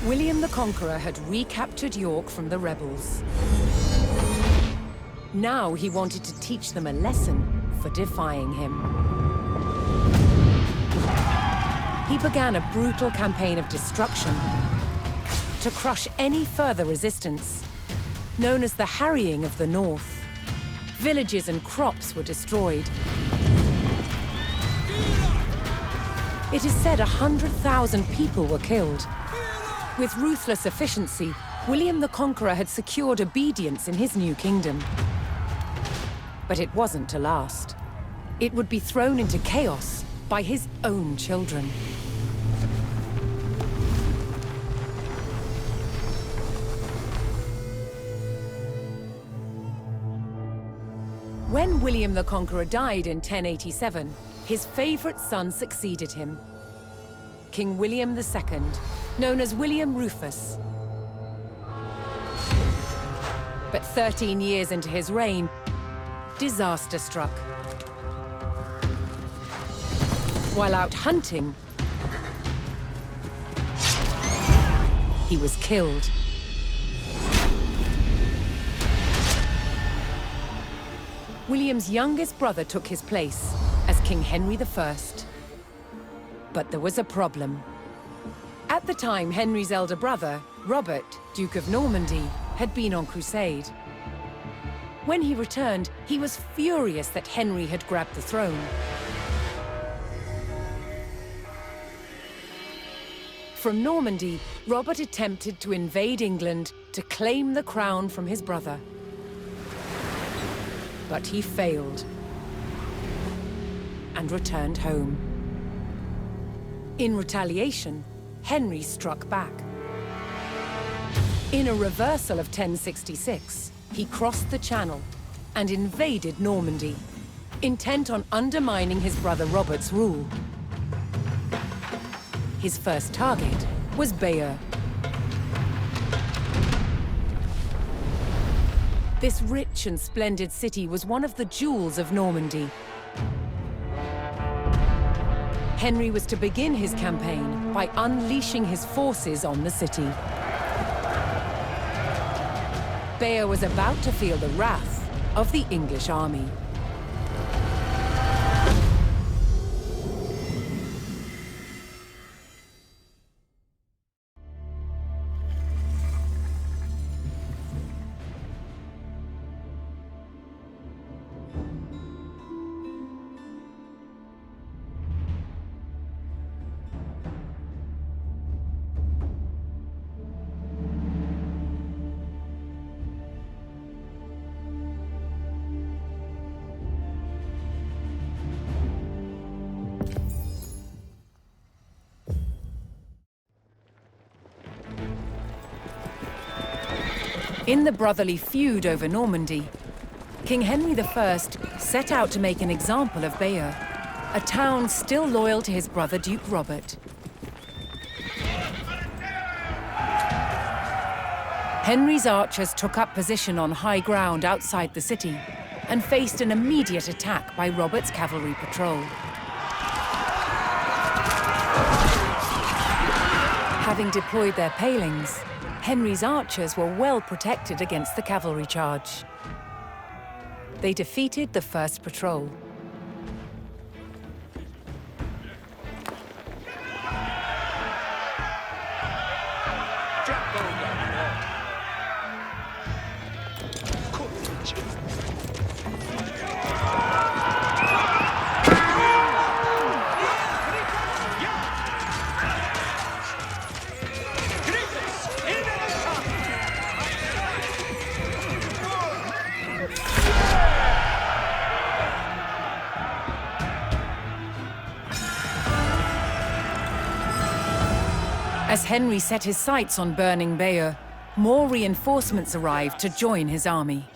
William the Conqueror had recaptured York from the rebels. Now he wanted to teach them a lesson for defying him. He began a brutal campaign of destruction to crush any further resistance, known as the Harrying of the North. Villages and crops were destroyed. It is said 100,000 people were killed. With ruthless efficiency, William the Conqueror had secured obedience in his new kingdom. But it wasn't to last. It would be thrown into chaos by his own children. When William the Conqueror died in 1087, his favorite son succeeded him, King William II, known as William Rufus. But 13 years into his reign, disaster struck. While out hunting, he was killed. William's youngest brother took his place as King Henry I. But there was a problem. At the time, Henry's elder brother, Robert, Duke of Normandy, had been on crusade. When he returned, he was furious that Henry had grabbed the throne. From Normandy, Robert attempted to invade England to claim the crown from his brother. But he failed and returned home. In retaliation, Henry struck back. In a reversal of 1066, he crossed the Channel and invaded Normandy, intent on undermining his brother Robert's rule. His first target was Bayeux. This rich and splendid city was one of the jewels of Normandy. Henry was to begin his campaign by unleashing his forces on the city. Bayeux was about to feel the wrath of the English army. In the brotherly feud over Normandy, King Henry I set out to make an example of Bayeux, a town still loyal to his brother Duke Robert. Henry's archers took up position on high ground outside the city and faced an immediate attack by Robert's cavalry patrol. Having deployed their palings, Henry's archers were well protected against the cavalry charge. They defeated the first patrol. As Henry set his sights on burning Bayeux, more reinforcements arrived to join his army.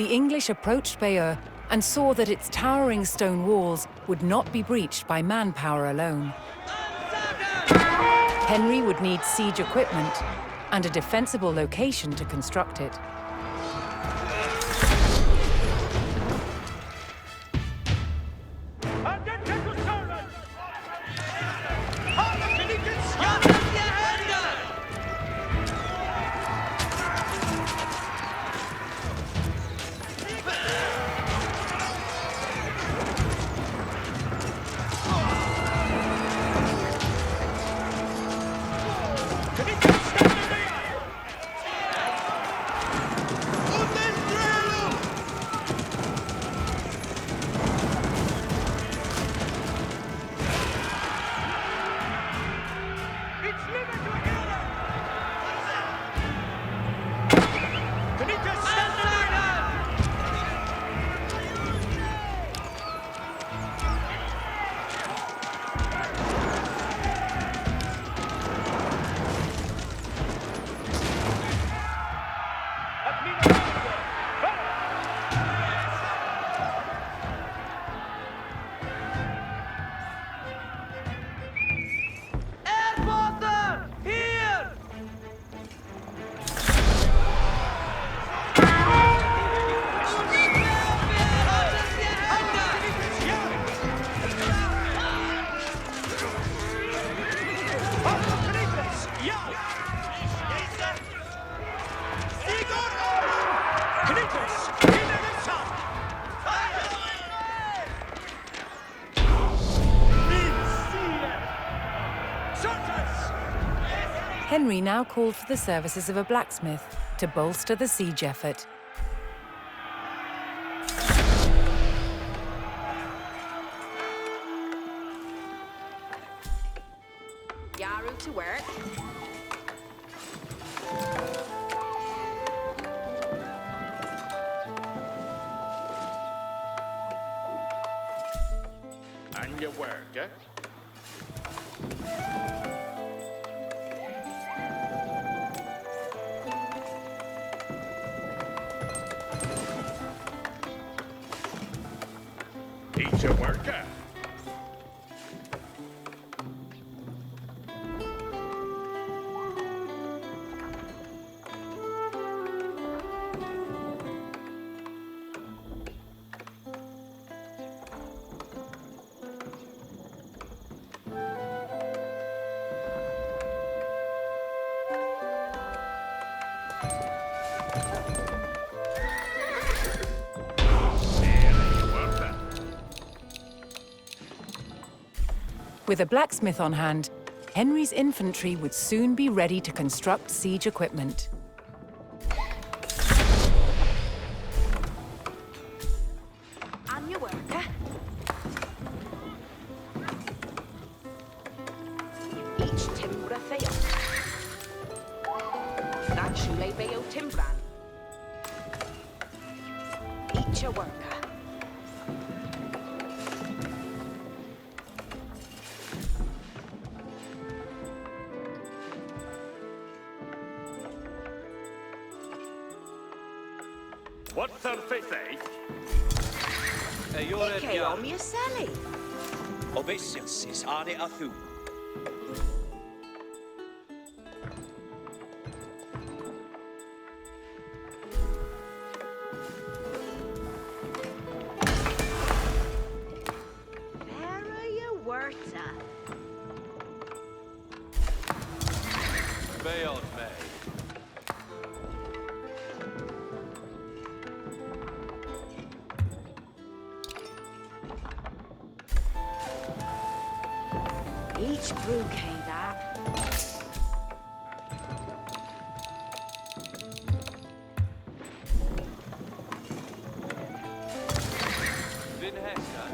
the English approached Bayeux and saw that its towering stone walls would not be breached by manpower alone. Henry would need siege equipment and a defensible location to construct it. Henry now called for the services of a blacksmith to bolster the siege effort. Yaru to work. And your work, eh? He's a worker. With a blacksmith on hand, Henry's infantry would soon be ready to construct siege equipment. On your work, eh? Each timbra fail. That shule bayo timbran. Each a worker. What's our faith, eh? Ike om your selly. Obeisance ane athu. Vera your worta. Beyond me. Each bouquet that. Vinhesa.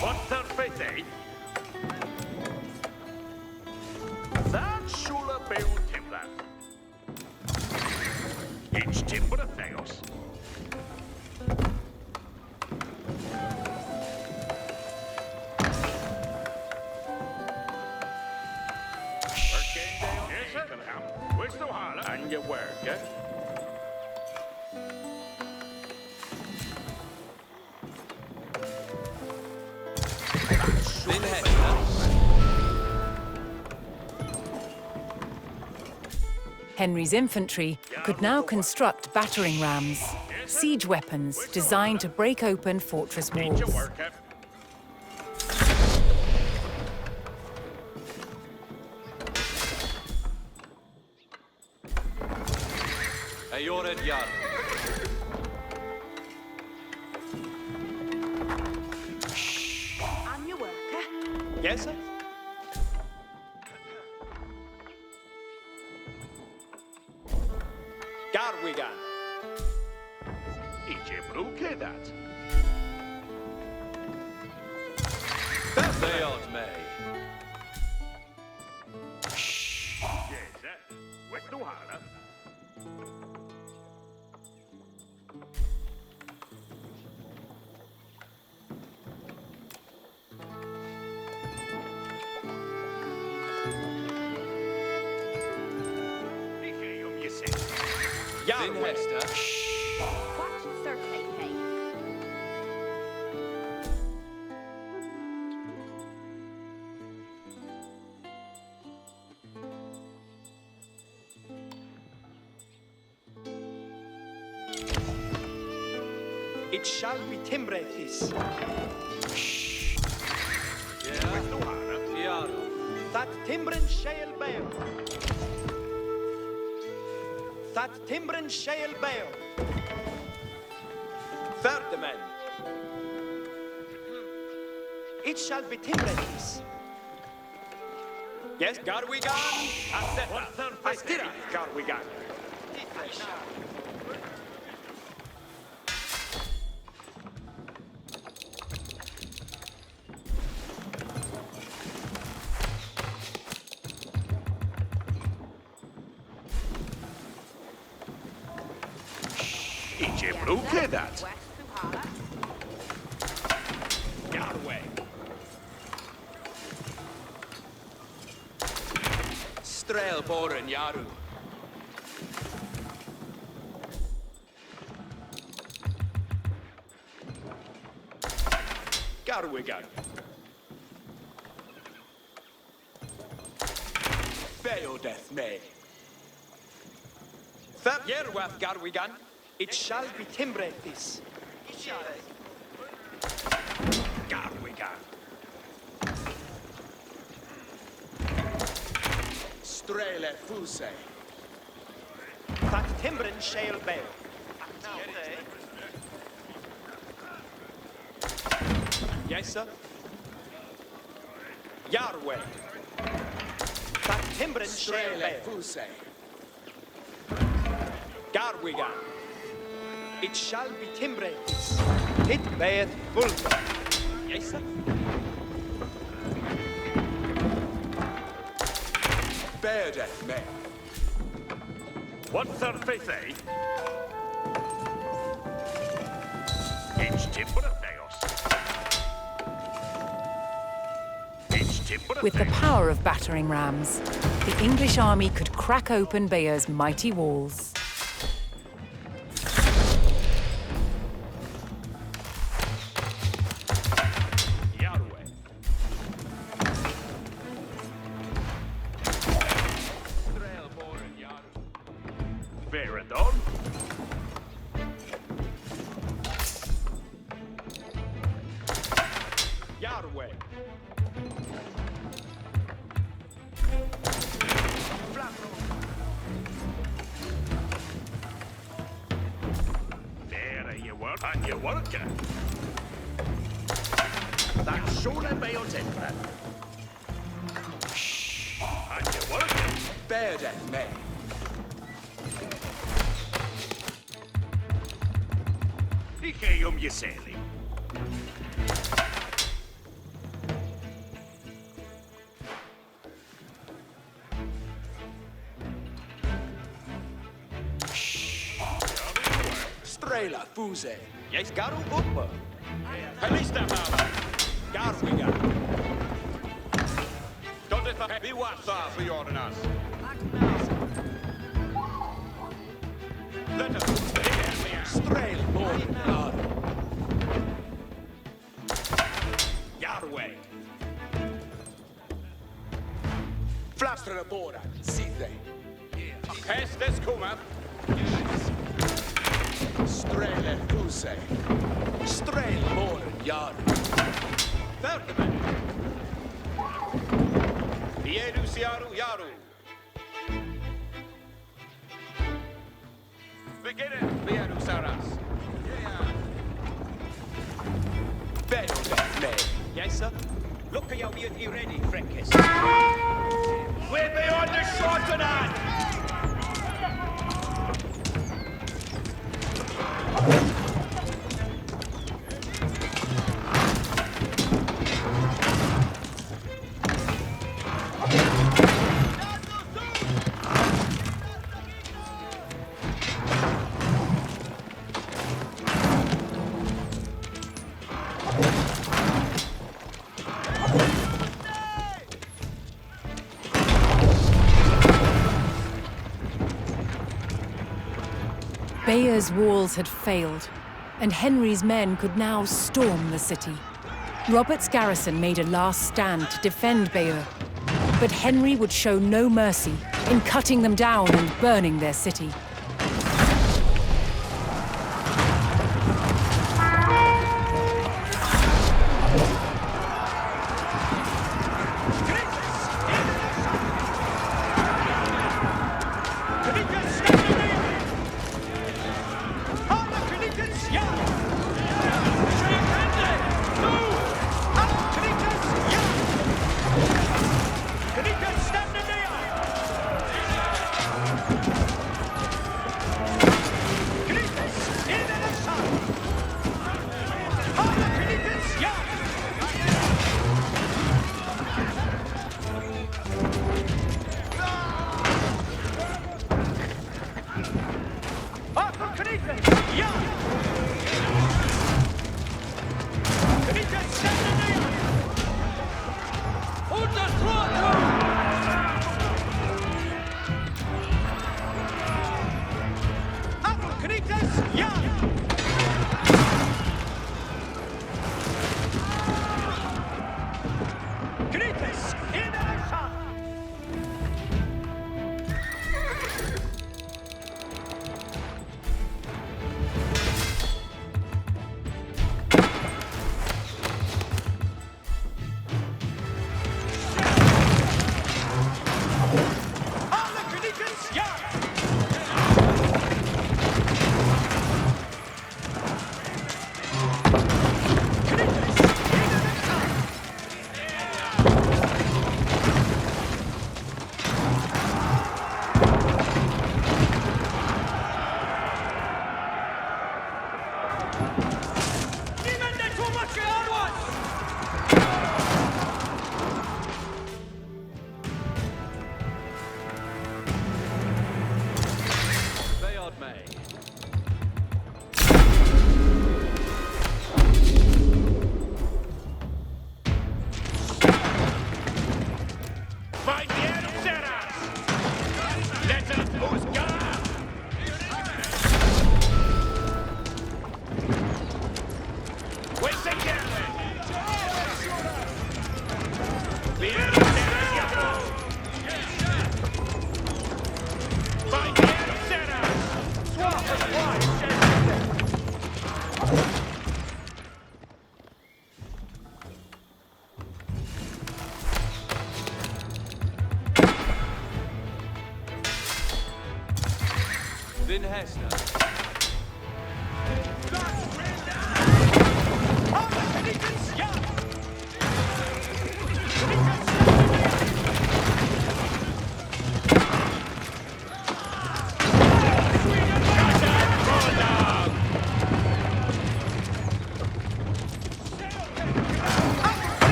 What's our faith, eh? That shula beul timbran. Each timber a theos. Questo hala and your worker. Din hästar. Henry's infantry could now construct battering rams, siege weapons designed to break open fortress Eat your walls. worker. Ayored Yar. I'm your worker. Yes, sir. Garwigan. Eat your brookie that. They out me. Yes, sir. Questo hala. Dije yo mi sé. Din Yarwe. hästar. Watch Sir Tay. It shall be Timbrethis, Yeah. Questo hala. Yaro. that Timbren shall bear. That Timbren shall bear. Ferdinand. It shall be Timbrethis. Yes, Garwigan. What's Astira. Garwigan. Eat your brookie that. West Suhala. Yarwe. Strelboren Yaru. Garwigan. Beodeth me. Yerwath Garwigan. It shall be Timbrethis. Garwigan. Strele Fuse. That Timbren shall bear. Yes, sir. Yarwe. That Timbren shall Strele bear. Fuse. Garwigan. It shall be Timbrethis. It beeth Vulva. Yes, sir. Beodeth me. What's her face, eh? It's timber Theos. It's timber With the power of battering rams, the English army could crack open Bayer's mighty walls. Yarwe. Strelboren Yaru. Veradon. Yarwe. There you work and you work it. That's surely by your timber. And you work it. Beodeth me. Dije yo mi sailing. Strela Fuse. Yes, Garu Bukwa. Halista Mama. Garwigan. Don't it be what for your us. Let us Strail Morin Yaru. Yarway. Flastra Bora, Sithe. Pestes kommer. Strail Fuse. Strail Morin Yaru. Värdemen. Viedus Yaru Yaru. Beginner Viedus Aras. Beodet May. Yes, sir. Look at your beauty ready, Freckes. We're beyond the shot of that! Bayer's walls had failed, and Henry's men could now storm the city. Robert's garrison made a last stand to defend Bayeux, but Henry would show no mercy in cutting them down and burning their city.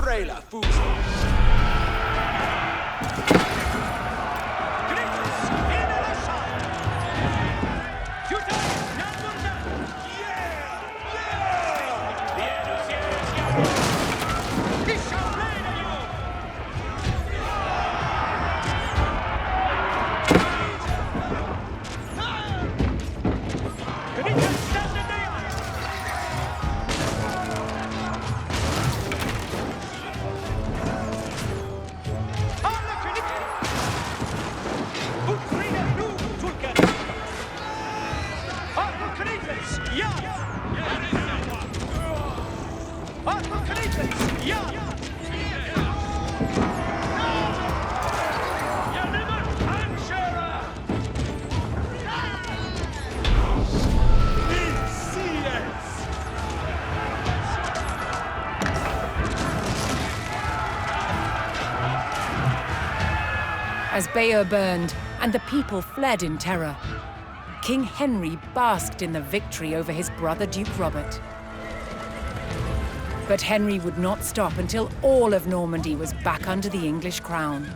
Strela Fuse. As Bayeux burned and the people fled in terror, King Henry basked in the victory over his brother Duke Robert. But Henry would not stop until all of Normandy was back under the English crown.